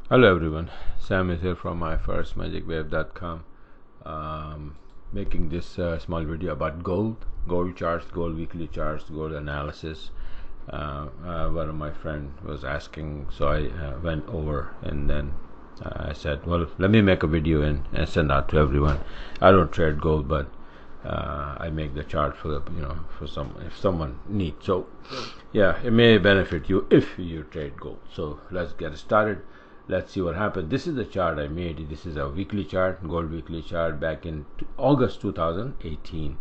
Hello everyone, Sam is here from myfirstmagicwave.com, making this small video about gold charts, gold weekly charts, gold analysis. One of my friend was asking, so I went over and then I said, well, let me make a video and send out to everyone. I don't trade gold, but I make the chart for for if someone needs. So yeah, it may benefit you if you trade gold. So let's get started. Let's see what happened. This is the chart I made. This is a weekly chart, gold weekly chart back in August 2018.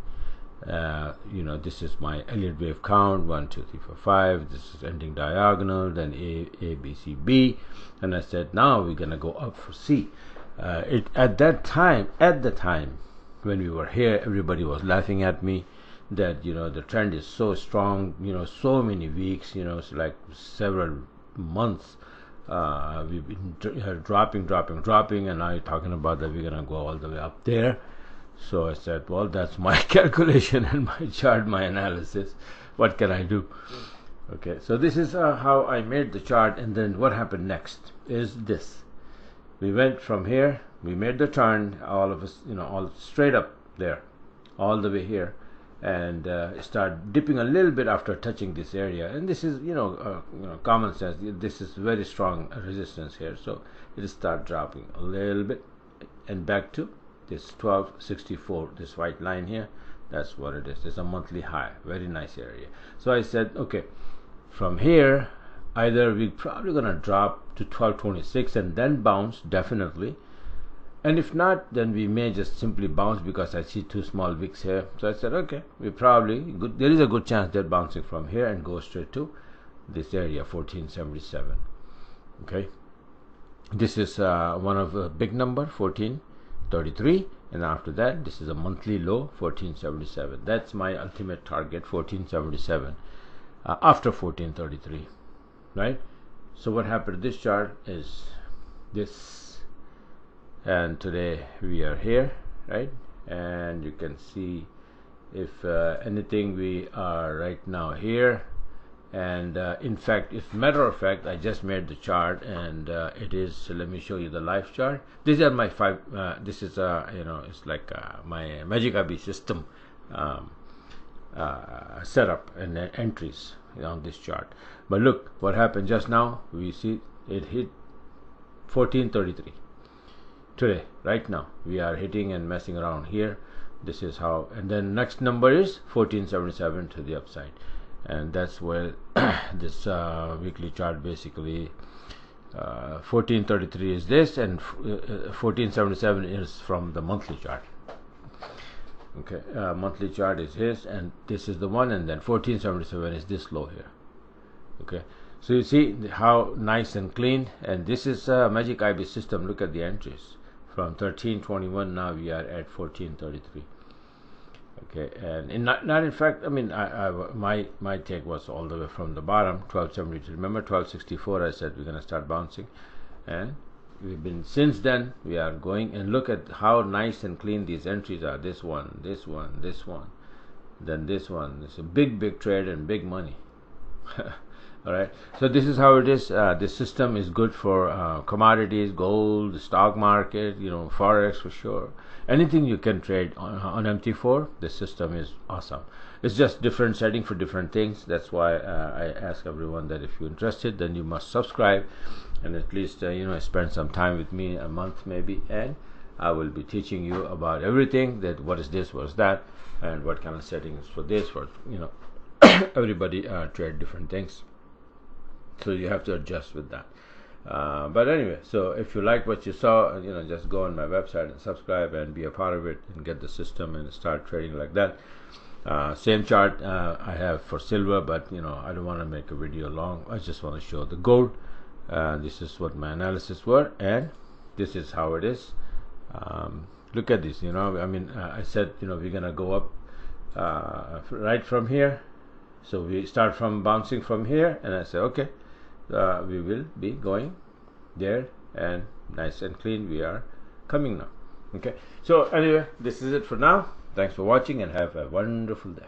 This is my Elliott wave count: 1 2 3 4 5. This is ending diagonal, then A B C B, and I said now we're gonna go up for C. At the time when we were here, everybody was laughing at me that the trend is so strong, so many weeks, it's like several months. We've been dropping, and now you're talking about that we're gonna go all the way up there. So I said, well, that's my calculation and my chart, my analysis. What can I do? Okay, so this is how I made the chart, and then what happened next is this. We went from here, we made the turn, all of us, all straight up there, all the way here, and start dipping a little bit after touching this area. And this is common sense. This is very strong resistance here, so it start dropping a little bit and back to this 1264, this white line here. That's what it is. It's a monthly high, very nice area. So I said, okay, from here either we're probably gonna drop to 1226 and then bounce definitely, and if not, then we may just simply bounce, because I see two small wicks here. So I said, okay, we probably there is a good chance they're bouncing from here and go straight to this area, 1477. Okay, this is one of a big number, 1433, and after that this is a monthly low, 1477. That's my ultimate target, 1477, after 1433, right? So what happened to this chart is this, and today we are here, right? And you can see, if anything, we are right now here. And in fact, if matter of fact, I just made the chart, and it is, so let me show you the live chart. These are my five this is it's like my Magic IB system setup and entries on this chart. But look what happened just now. We see it hit 1433 today. Right now we are hitting and messing around here. This is how, and then next number is 1477 to the upside, and that's where this weekly chart basically, 1433 is this, and 1477 is from the monthly chart. Okay, monthly chart is his, and this is the one, and then 1477 is this low here. Okay, so you see how nice and clean, and this is Magic IB system. Look at the entries from 1321. Now we are at 1433. Okay, and not in fact, I mean, my take was all the way from the bottom, 1272. Remember 1264, I said we're going to start bouncing, and we've been, since then we are going, and look at how nice and clean these entries are. This one, this one, this one, then this one. It's a big trade and big money. All right, so this is how it is. This system is good for commodities, gold, the stock market, forex for sure. Anything you can trade on MT4, this system is awesome. It's just different setting for different things. That's why I ask everyone that if you're interested, then you must subscribe, and at least spend some time with me, a month maybe, and I will be teaching you about everything, that what is this, what is that, and what kind of settings for this, for everybody trade different things, so you have to adjust with that. But anyway, so if you like what you saw, just go on my website and subscribe and be a part of it and get the system and start trading like that. Same chart I have for silver, but I don't want to make a video long. I just want to show the gold. This is what my analysis were, and this is how it is. Look at this. I mean, I said we're gonna go up right from here. So we start from bouncing from here, and I say, okay, we will be going there, and nice and clean we are coming now. Okay, so anyway, this is it for now. Thanks for watching, and have a wonderful day.